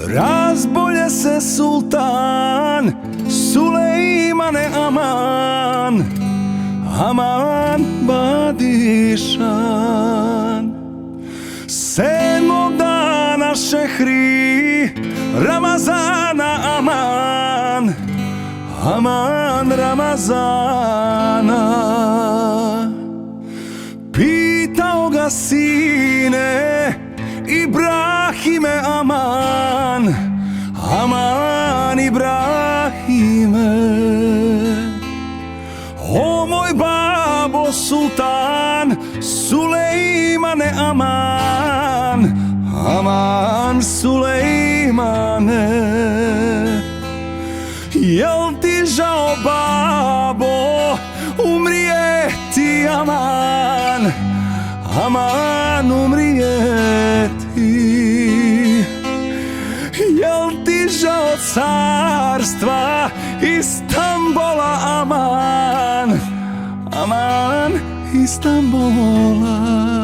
Razbolje se sultan Sulejmane aman, aman badišan. 7. dana šehri Ramazana aman, aman Ramazana. Pitao ga sine Ibrahime aman, aman Ibrahime. O moj babo sultan Sulejmane aman, aman Sulejmane. Jel ti žao babo umrijeti aman, aman umrijeti? Jel ti žao carstva Istanbula aman, aman Istanbula?